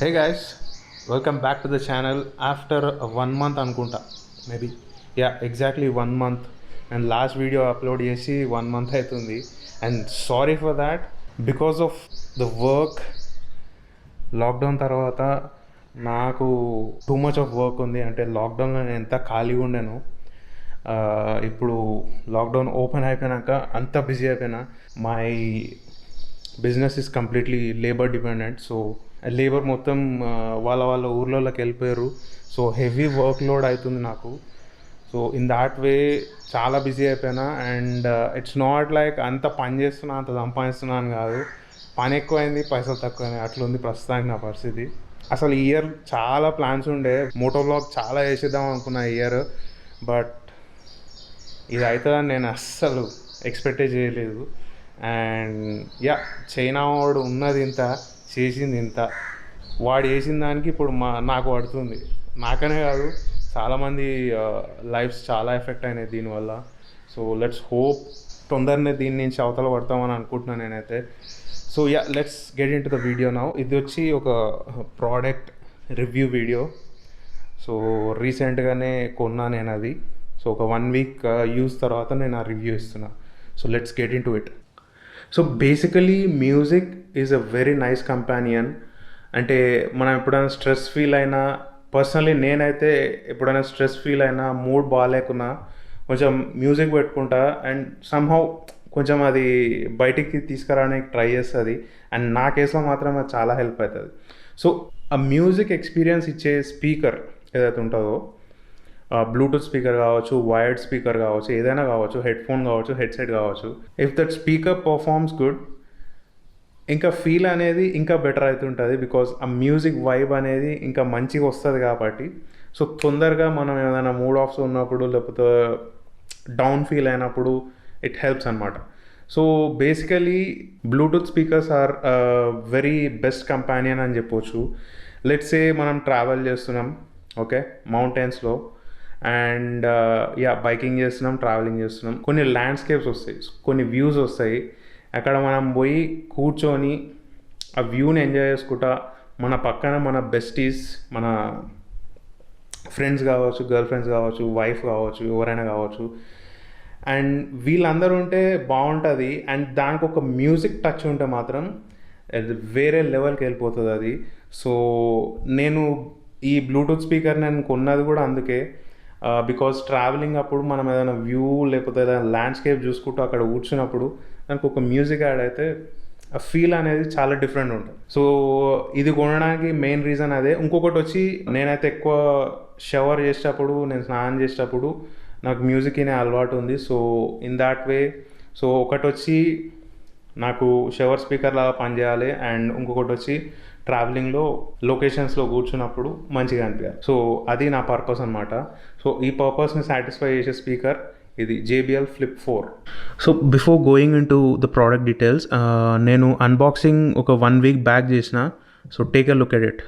Hey guys, welcome back to the channel after 1 month అనుకుంటా maybe exactly 1 month and last video upload చేసి 1 month అవుతుంది and sorry for that because of the work. Lockdown తర్వాత నాకు too much of work ఉంది. అంటే లాక్డౌన్లో నేను ఎంత ఖాళీగా ఉండాను, ఇప్పుడు లాక్డౌన్ ఓపెన్ అయిపోయినాక అంత బిజీ అయిపోయినా. My business is completely labour dependent. So labour మొత్తం వాళ్ళ ఊర్లలోకి వెళ్ళిపోయారు. సో హెవీ వర్క్ లోడ్ అవుతుంది నాకు. సో ఇన్ దాట్ వే చాలా బిజీ అయిపోయినా. అండ్ ఇట్స్ నాట్ లైక్ అంత పని చేస్తున్నా అంత సంపాదిస్తున్నా అని కాదు, పని ఎక్కువైంది పైసలు తక్కువైనాయి, అట్లుంది ప్రస్తుతానికి నా పరిస్థితి. అసలు ఈ ఇయర్ చాలా ప్లాన్స్ ఉండే, మోటో బ్లాగ్ చాలా వేసేద్దాం అనుకున్నా ఈ ఇయర్, బట్ ఇది అవుతుందని నేను అస్సలు ఎక్స్పెక్టే చేయలేదు. అండ్ చైనా వాడు ఉన్నది ఇంత, చేసింది ఇంత, వాడు చేసిన దానికి ఇప్పుడు నాకు పడుతుంది. నాకనే కాదు, చాలామంది లైఫ్స్ చాలా ఎఫెక్ట్ అయినాయి దీనివల్ల. సో లెట్స్ హోప్ తొందరనే దీని నుంచి అవతల పడతామని అనుకుంటున్నాను నేనైతే. So let's get in to the video now. ఇది వచ్చి ఒక ప్రోడక్ట్ రివ్యూ వీడియో. సో రీసెంట్గానే కొన్నా నేను అది. సో ఒక 1 week యూస్ తర్వాత నేను ఆ రివ్యూ ఇస్తున్నా. So let's get in to it. So basically music is a very nice companion. అంటే మనం ఎప్పుడైనా స్ట్రెస్ ఫీల్ అయినా, పర్సనలీ నేనైతే ఎప్పుడైనా స్ట్రెస్ ఫీల్ అయినా, మూడ్ బాగాలేకున్నా కొంచెం మ్యూజిక్ పెట్టుకుంటా అండ్ సమ్హౌ కొంచెం అది బయటికి తీసుకురావడానికి ట్రై చేస్తుంది. అండ్ నా కేసులో మాత్రం అది చాలా హెల్ప్ అవుతుంది. సో ఆ మ్యూజిక్ ఎక్స్పీరియన్స్ ఇచ్చే స్పీకర్ ఏదైతే ఉంటుందో, బ్లూటూత్ స్పీకర్ కావచ్చు, వైర్డ్ స్పీకర్ కావచ్చు, ఏదైనా కావచ్చు, హెడ్ఫోన్ కావచ్చు, హెడ్సెట్ కావచ్చు, if that speaker performs good, ఇంకా ఫీల్ అనేది ఇంకా బెటర్ అవుతుంటుంది. బికాజ్ ఆ మ్యూజిక్ వైబ్ అనేది ఇంకా మంచిగా వస్తుంది కాబట్టి. సో తొందరగా మనం ఏదైనా మూడ్ ఆఫ్స్ ఉన్నప్పుడు, లేకపోతే డౌన్ ఫీల్ అయినప్పుడు ఇట్ హెల్ప్స్ అనమాట. So basically bluetooth speakers are very best companion అని చెప్పొచ్చు. లెట్స్ సే మనం ట్రావెల్ చేస్తున్నాం, ఓకే, మౌంటైన్స్లో, అండ్ బైకింగ్ చేస్తున్నాం, ట్రావెలింగ్ చేస్తున్నాం, కొన్ని ల్యాండ్స్కేప్స్ వస్తాయి, కొన్ని వ్యూస్ వస్తాయి. అక్కడ మనం పోయి కూర్చొని ఆ వ్యూని ఎంజాయ్ చేసుకుంటా, మన పక్కన మన బెస్టీస్, మన ఫ్రెండ్స్ కావచ్చు, గర్ల్ ఫ్రెండ్స్ కావచ్చు, వైఫ్ కావచ్చు, ఎవరైనా కావచ్చు, అండ్ వీళ్ళందరూ ఉంటే బాగుంటుంది. అండ్ దానికి ఒక మ్యూజిక్ టచ్ ఉంటే మాత్రం వేరే లెవెల్కి వెళ్ళిపోతుంది అది. సో నేను ఈ బ్లూటూత్ స్పీకర్ నేను కొన్నది కూడా అందుకే. బికాజ్ ట్రావెలింగ్ అప్పుడు మనం ఏదైనా వ్యూ లేకపోతే ఏదైనా ల్యాండ్స్కేప్ చూసుకుంటూ అక్కడ కూర్చున్నప్పుడు దానికి ఒక మ్యూజిక్ యాడ్ అయితే ఆ ఫీల్ అనేది చాలా డిఫరెంట్ ఉంటుంది. సో ఇది కొనడానికి మెయిన్ రీజన్ అదే. ఇంకొకటి వచ్చి, నేనైతే ఎక్కువ షవర్ చేసేటప్పుడు, నేను స్నానం చేసేటప్పుడు నాకు మ్యూజిక్ వినే అలవాటు ఉంది. So in that way, so ఒకటి వచ్చి నాకు షవర్ స్పీకర్ లాగా పనిచేయాలి, అండ్ ఇంకొకటి వచ్చి ట్రావెలింగ్లో లొకేషన్స్లో కూర్చున్నప్పుడు మంచిగా అనిపించాలి. సో అది నా పర్పస్ అనమాట. సో ఈ పర్పస్ని సాటిస్ఫై చేసే స్పీకర్ ఇది JBL Flip 4. So before going in to the product details, నేను అన్బాక్సింగ్ ఒక 1 week బ్యాక్ చేసిన. So take a look at it.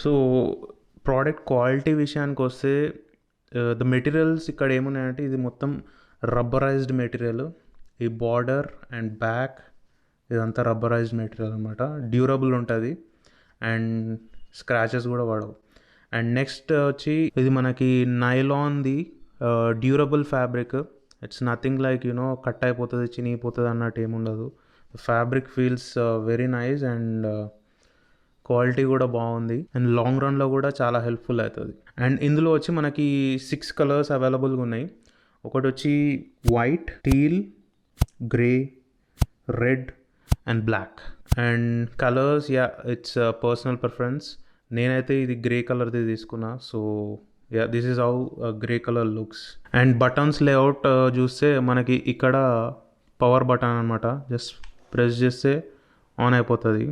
So product quality విషయానికి వస్తే, ద మెటీరియల్స్ ఇక్కడ ఏమున్నాయంటే, ఇది మొత్తం రబ్బరైజ్డ్ మెటీరియల్. ఈ బార్డర్ అండ్ బ్యాక్ ఇదంతా రబ్బరైజ్డ్ మెటీరియల్ అనమాట. డ్యూరబుల్ ఉంటుంది అండ్ స్క్రాచెస్ కూడా పడవు. అండ్ నెక్స్ట్ వచ్చి ఇది మనకి నైలాన్ది durable fabric. It's nothing like cut అయిపోతుంది, చినిగిపోతుంది అన్నట్టు ఏముండదు. Fabric feels very nice and quality కూడా బాగుంది అండ్ లాంగ్ రన్లో కూడా చాలా హెల్ప్ఫుల్ అవుతుంది. అండ్ ఇందులో వచ్చి మనకి 6 కలర్స్ అవైలబుల్గా ఉన్నాయి. ఒకటి వచ్చి white, teal, grey, red and black. And colours it's personal preference. నేనైతే ఇది గ్రే కలర్ది తీసుకున్నా. So this is how grey colour looks. And buttons layout చూస్తే మనకి ఇక్కడ పవర్ బటన్ అనమాట. జస్ట్ ప్రెస్ చేస్తే ఆన్ అయిపోతుంది.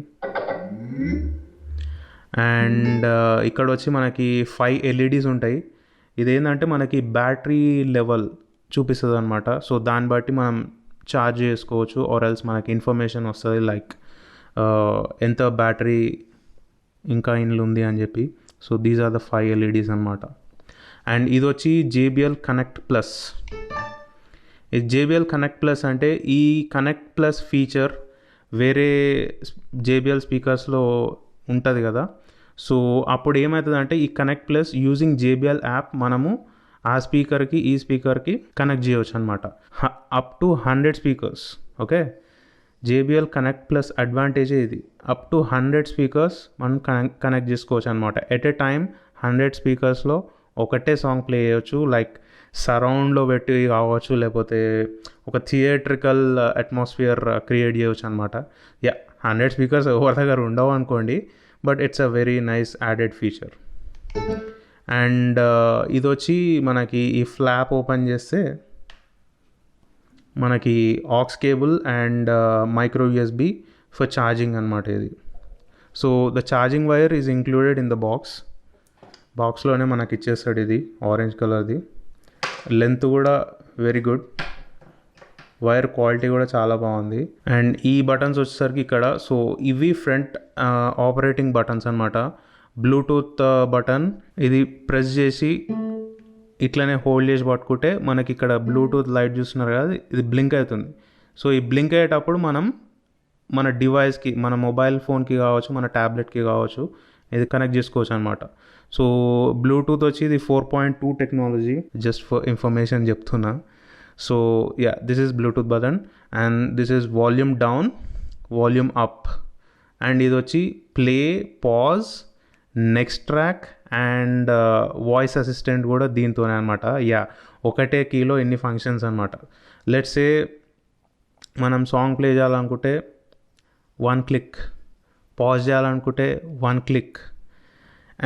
అండ్ ఇక్కడ వచ్చి మనకి 5 LEDs ఉంటాయి. ఇదేంటంటే మనకి బ్యాటరీ లెవెల్ చూపిస్తుంది అనమాట. సో దాన్ని బట్టి మనం ఛార్జ్ చేసుకోవచ్చు, ఆర్ ఎల్స్ మనకి ఇన్ఫర్మేషన్ వస్తుంది లైక్ ఎంత బ్యాటరీ ఇంకా ఇండ్లు ఉంది అని చెప్పి. So these are the 5 LEDs అనమాట. అండ్ ఇది వచ్చి JBL కనెక్ట్ ప్లస్. ఈ JBL కనెక్ట్ ప్లస్ అంటే ఈ కనెక్ట్ ప్లస్ ఫీచర్ వేరే JBL స్పీకర్స్లో ఉంటుంది కదా. సో అప్పుడు ఏమవుతుందంటే ఈ connect plus using JBL app మనము ఆ స్పీకర్కి ఈ స్పీకర్కి కనెక్ట్ చేయవచ్చు అనమాట. Up to 100 speakers. Okay, JBL connect plus అడ్వాంటేజే ఇది. అప్ టు 100 స్పీకర్స్ మనం కనెక్ట్ చేసుకోవచ్చు అనమాట. ఎట్ ఏ టైం 100 స్పీకర్స్లో ఒకటే సాంగ్ ప్లే చేయవచ్చు. లైక్ సరౌండ్లో పెట్టి కావచ్చు, లేకపోతే ఒక థియేట్రికల్ అట్మాస్ఫియర్ క్రియేట్ చేయవచ్చు అనమాట. 100 స్పీకర్స్ ఎవరి దగ్గర ఉండవు అనుకోండి, but it's a very nice added feature. And ఇది వచ్చి మనకి ఈ ఫ్లాప్ ఓపెన్ చేస్తే మనకి aux cable and micro USB for charging అనమాట ఇది. So the charging wire is included in the బాక్స్లోనే మనకి ఇచ్చేస్తాడు. ఇది ఆరెంజ్ కలర్ది. లెంత్ కూడా వెరీ గుడ్, వైర్ క్వాలిటీ కూడా చాలా బాగుంది. అండ్ ఈ బటన్స్ వచ్చేసరికి ఇక్కడ, సో ఇవి ఫ్రంట్ ఆపరేటింగ్ బటన్స్ అనమాట. బ్లూటూత్ బటన్, ఇది ప్రెస్ చేసి ఇట్లనే హోల్డ్ చేసి పట్టుకుంటే మనకి ఇక్కడ బ్లూటూత్ లైట్ చూస్తున్నారు కదా, ఇది బ్లింక్ అవుతుంది. సో ఈ బ్లింక్ అయ్యేటప్పుడు మనం మన డివైస్కి, మన మొబైల్ ఫోన్కి కావచ్చు, మన ట్యాబ్లెట్కి కావచ్చు, ఇది కనెక్ట్ చేసుకోవచ్చు అనమాట. సో బ్లూటూత్ వచ్చి ఇది 4.2 టెక్నాలజీ, జస్ట్ ఫర్ ఇన్ఫర్మేషన్ చెప్తున్నా. So this is Bluetooth button and this is volume down, volume up. And ఇది వచ్చి play, pause, next track and voice assistant కూడా దీంతోనే అనమాట. ఒకటే కీలో ఎన్ని ఫంక్షన్స్ అనమాట. లెట్స్ సే మనం సాంగ్ ప్లే చేయాలనుకుంటే 1 క్లిక్, పాజ్ చేయాలనుకుంటే 1 క్లిక్,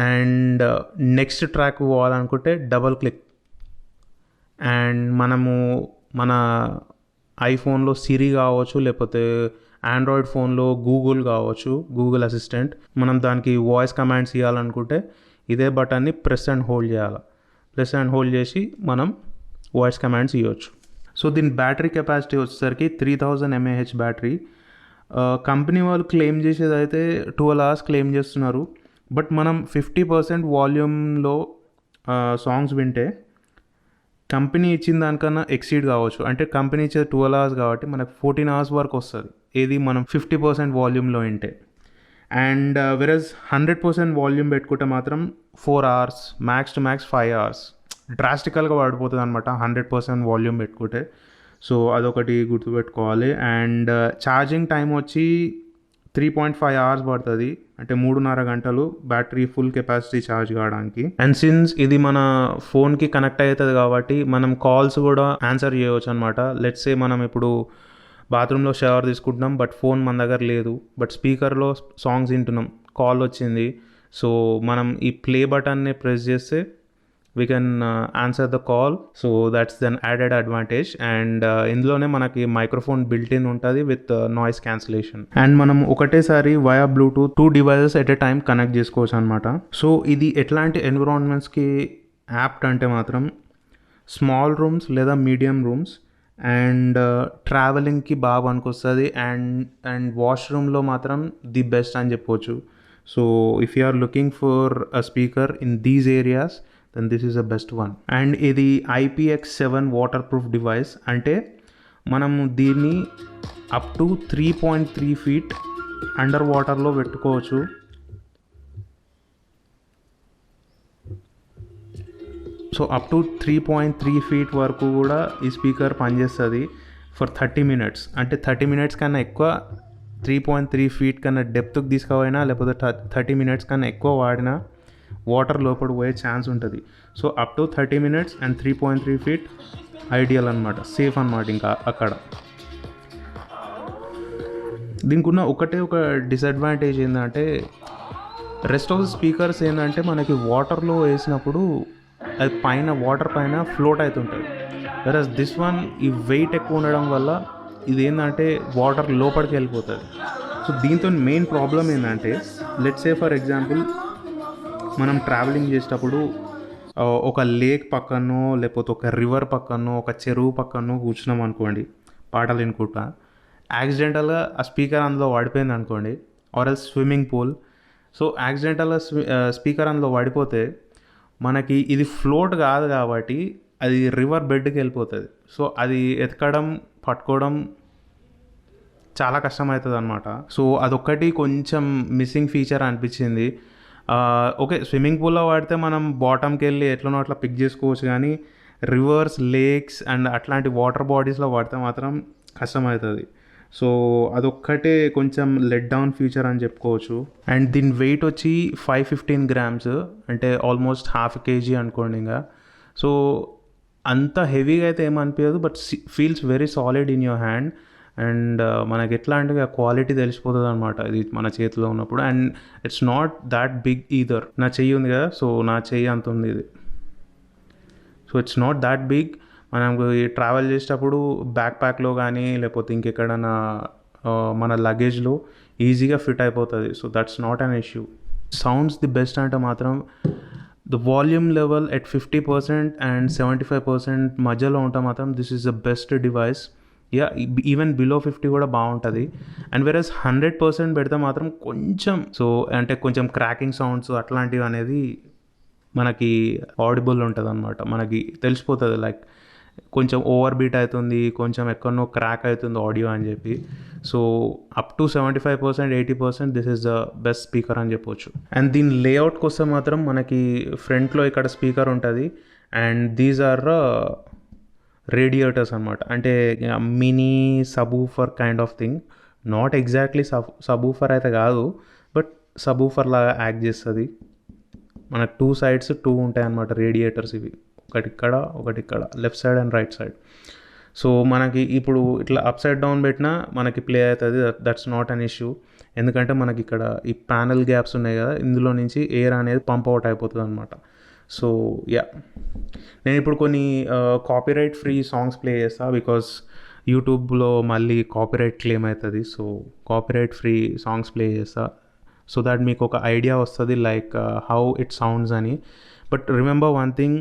అండ్ నెక్స్ట్ ట్రాక్ పోవాలనుకుంటే డబల్ క్లిక్. అండ్ మనము మన ఐఫోన్లో సిరి కావచ్చు, లేకపోతే ఆండ్రాయిడ్ ఫోన్లో గూగుల్ కావచ్చు, గూగుల్ అసిస్టెంట్, మనం దానికి వాయిస్ కమాండ్స్ ఇవ్వాలనుకుంటే ఇదే బటన్ని ప్రెస్ అండ్ హోల్డ్ చేయాలి. ప్రెస్ అండ్ హోల్డ్ చేసి మనం వాయిస్ కమాండ్స్ ఇవ్వచ్చు. సో దీని బ్యాటరీ కెపాసిటీ వచ్చేసరికి 3000 mAh బ్యాటరీ. కంపెనీ వాళ్ళు క్లెయిమ్ చేసేది అయితే 12 hours క్లెయిమ్ చేస్తున్నారు. బట్ మనం 50% వాల్యూమ్లో సాంగ్స్ వింటే కంపెనీ ఇచ్చిన దానికన్నా ఎక్సీడ్ కావచ్చు. అంటే కంపెనీ ఇచ్చేది 12 hours కాబట్టి మనకు 14 hours వరకు వస్తుంది, ఏది మనం 50% వాల్యూమ్లో వింటే. అండ్ వెరస్ 100% వాల్యూమ్ పెట్టుకుంటే మాత్రం 4 hours, max to max 5 hours డ్రాస్టికల్గా పడిపోతుంది అనమాట 100% వాల్యూమ్ పెట్టుకుంటే. సో అదొకటి గుర్తుపెట్టుకోవాలి. అండ్ ఛార్జింగ్ టైం వచ్చి 3.5 hours పడుతుంది, అంటే 3.5 గంటలు బ్యాటరీ ఫుల్ కెపాసిటీ ఛార్జ్ కావడానికి. అండ్ సిన్స్ ఇది మన ఫోన్కి కనెక్ట్ అవుతుంది కాబట్టి మనం కాల్స్ కూడా ఆన్సర్ చేయవచ్చు అనమాట. లెట్స్ సే మనం ఇప్పుడు బాత్రూంలో షవర్ తీసుకుంటున్నాం, బట్ ఫోన్ మన దగ్గర లేదు, బట్ స్పీకర్లో సాంగ్స్ వింటున్నాం, కాల్ వచ్చింది. సో మనం ఈ ప్లే బటన్ని ప్రెస్ చేస్తే we can answer the call. So that's an added advantage. And ఇందులోనే మనకి మైక్రోఫోన్ బిల్ట్ ఇన్ ఉంటుంది విత్ నాయిస్ క్యాన్సిలేషన్. అండ్ మనం ఒకటేసారి via Bluetooth 2 devices at a time connect చేసుకోవచ్చు అనమాట. సో ఇది ఎట్లాంటి ఎన్విరాన్మెంట్స్కి యాప్ట్ అంటే మాత్రం స్మాల్ రూమ్స్ లేదా మీడియం రూమ్స్ అండ్ ట్రావెలింగ్కి బాగా పనికొస్తుంది. అండ్ వాష్రూమ్లో మాత్రం ది బెస్ట్ అని చెప్పవచ్చు. So if you are looking for a speaker in these areas, then this is the best one. And ఇది IPX7 వాటర్ ప్రూఫ్ డివైస్, అంటే మనము దీన్ని అప్ టు 3.3 feet అండర్ వాటర్లో పెట్టుకోవచ్చు. సో అప్ టు 3.3 feet వరకు కూడా ఈ స్పీకర్ పనిచేస్తుంది ఫర్ 30 minutes. అంటే 30 minutes కన్నా ఎక్కువ 3.3 feet కన్నా డెప్త్కి తీసుకుపోయినా, లేకపోతే 30 minutes కన్నా ఎక్కువ వాడినా వాటర్ లోపల పోయే ఛాన్స్ ఉంటుంది. So up to 30 minutes and 3.3 feet ideal అనమాట, సేఫ్ అనమాట. ఇంకా అక్కడ దీనికి ఉన్న ఒక డిసడ్వాంటేజ్ ఏంటంటే రెస్ట్ ఆఫ్ ద స్పీకర్స్ ఏంటంటే మనకి వాటర్లో వేసినప్పుడు అది పైన వాటర్ పైన ఫ్లోట్ అవుతుంటుంది. వెరస్ దిస్ వన్ ఈ వెయిట్ ఎక్కువ ఉండడం వల్ల ఇది ఏంటంటే వాటర్ లోపలికి వెళ్ళిపోతుంది. సో దీంతో మెయిన్ ప్రాబ్లం ఏంటంటే లెట్స్ సే ఫర్ ఎగ్జాంపుల్ మనం ట్రావెలింగ్ చేసేటప్పుడు ఒక లేక్ పక్కనో లేకపోతే ఒక రివర్ పక్కనో ఒక చెరువు పక్కనో కూర్చున్నాం అనుకోండి పాటలు వినుకుంటా, యాక్సిడెంటల్గా ఆ స్పీకర్ అందులో పడిపోయింది అనుకోండి, or else swimming pool. So యాక్సిడెంటల్గా స్పీకర్ అందులో పడిపోతే మనకి ఇది ఫ్లోట్ కాదు కాబట్టి అది రివర్ బెడ్కి వెళ్ళిపోతుంది. సో అది ఎతకడం పట్టుకోవడం చాలా కష్టమవుతుంది అనమాట. సో అదొక్కటి కొంచెం మిస్సింగ్ ఫీచర్ అనిపించింది. ఓకే, స్విమ్మింగ్ పూల్లో వాడితే మనం బాటమ్కి వెళ్ళి ఎట్లనో అట్లా పిక్ చేసుకోవచ్చు, కానీ రివర్స్, లేక్స్ అండ్ అట్లాంటి వాటర్ బాడీస్లో వాడితే మాత్రం కష్టమవుతుంది. సో అదొక్కటే కొంచెం లెట్ డౌన్ ఫీచర్ అని చెప్పుకోవచ్చు. అండ్ దీని వెయిట్ వచ్చి 515 grams, అంటే ఆల్మోస్ట్ 1/2 kg అనుకోండి. ఇంకా సో అంత హెవీగా అయితే ఏమనిపించదు, but feels very solid in your hand. And మనకి ఎట్లా అంటే క్వాలిటీ తెలిసిపోతుంది అనమాట ఇది మన చేతిలో ఉన్నప్పుడు. And it's not that big either. నా చెయ్యి ఉంది కదా, సో నా చెయ్యి అంత ఉంది ఇది. So it's not that big. మనం ట్రావెల్ చేసేటప్పుడు బ్యాక్ ప్యాక్లో కానీ లేకపోతే ఇంకెక్కడైనా మన లగేజ్లో ఈజీగా ఫిట్ అయిపోతుంది. So that's not an issue. Sounds the best అంటే మాత్రం the volume level at 50% and 75% మధ్యలో ఉంటే మాత్రం this is the best device. Even below 50 కూడా బాగుంటుంది. అండ్ వెరస్ 100% పెడితే మాత్రం కొంచెం అంటే కొంచెం క్రాకింగ్ సౌండ్స్ అట్లాంటివి అనేది మనకి ఆడిబుల్ ఉంటుంది అనమాట. మనకి తెలిసిపోతుంది లైక్ కొంచెం ఓవర్ బీట్ అవుతుంది, కొంచెం ఎక్కడనో క్రాక్ అవుతుంది ఆడియో అని చెప్పి. So up to 75%, 80% this is the best speaker అని చెప్పొచ్చు. అండ్ దీని లేఅవుట్కి వస్తే మాత్రం మనకి ఫ్రంట్లో ఇక్కడ స్పీకర్ ఉంటుంది అండ్ దీస్ ఆర్ రేడియేటర్స్ అనమాట. అంటే mini subwoofer kind of thing. Not exactly subwoofer అయితే కాదు, బట్ సబూఫర్ లాగా యాక్ట్ చేస్తుంది. మనకు 2 sides 2 ఉంటాయి అన్నమాట రేడియేటర్స్. ఇవి ఒకటి ఇక్కడ left side and right side. So మనకి ఇప్పుడు ఇట్లా అప్ సైడ్ డౌన్ పెట్టినా మనకి ప్లే అవుతుంది. That's not an issue. ఎందుకంటే మనకి ఇక్కడ ఈ ప్యానల్ గ్యాప్స్ ఉన్నాయి కదా, ఇందులో నుంచి ఎయిర్ అనేది పంప్ అవుట్ అయిపోతుంది అనమాట. సో నేను ఇప్పుడు కొన్ని కాపీరైట్ ఫ్రీ సాంగ్స్ ప్లే చేస్తాను, బికాస్ యూట్యూబ్లో మళ్ళీ కాపీరైట్ క్లెయిమ్ అవుతుంది. So copyright free songs play చేస్తా, సో దాట్ మీకు ఒక ఐడియా వస్తుంది లైక్ హౌ ఇట్ సౌండ్స్ అని. బట్ రిమెంబర్ వన్ థింగ్,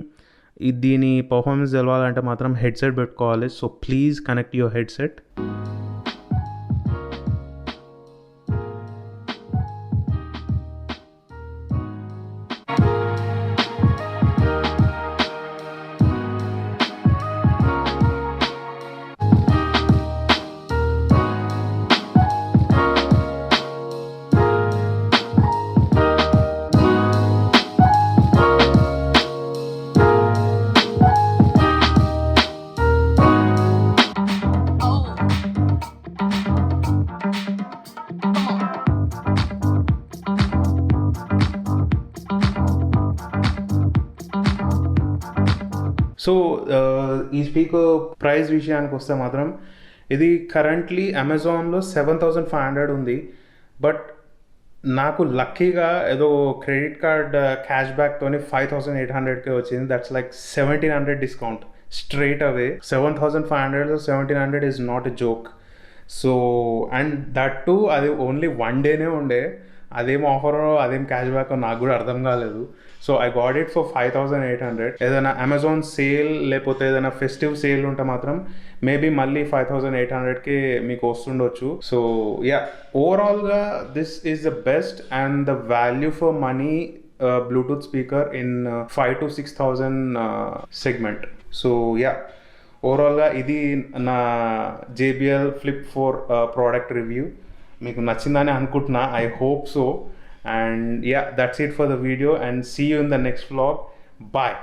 దీని పర్ఫార్మెన్స్ తెలవాలంటే మాత్రం హెడ్సెట్ పెట్టుకోవాలి. So please connect your headset. So ఈ స్పీకర్ ప్రైస్ విషయానికి వస్తే మాత్రం ఇది కరెంట్లీ అమెజాన్లో 7,500 ఉంది. బట్ నాకు లక్కీగా ఏదో క్రెడిట్ కార్డ్ క్యాష్ బ్యాక్తోని 5,800కే వచ్చింది. That's like 1,700 discount straight away. 7,500 1,700 is not a joke. So and that to అది ఓన్లీ 1 డేనే ఉండే. అదేం ఆఫర్ అదేం క్యాష్ బ్యాక్ నాకు కూడా అర్థం కాలేదు. So I got it for 5,800. ఏదైనా అమెజాన్ సేల్ లేకపోతే ఏదైనా ఫెస్టివ్ సేల్ ఉంటే మాత్రం మేబీ మళ్ళీ 5,800కి మీకు వస్తుండొచ్చు. సో ఓవరాల్గా this is the best and the value for money Bluetooth speaker in 5,000 to 6,000 segment. So ఓవరాల్గా ఇది నా JBL Flip 4 ప్రోడక్ట్ రివ్యూ. మీకు నచ్చిందని అనుకుంటున్నా. I hope so. And that's it for the video, and see you in the next vlog. Bye.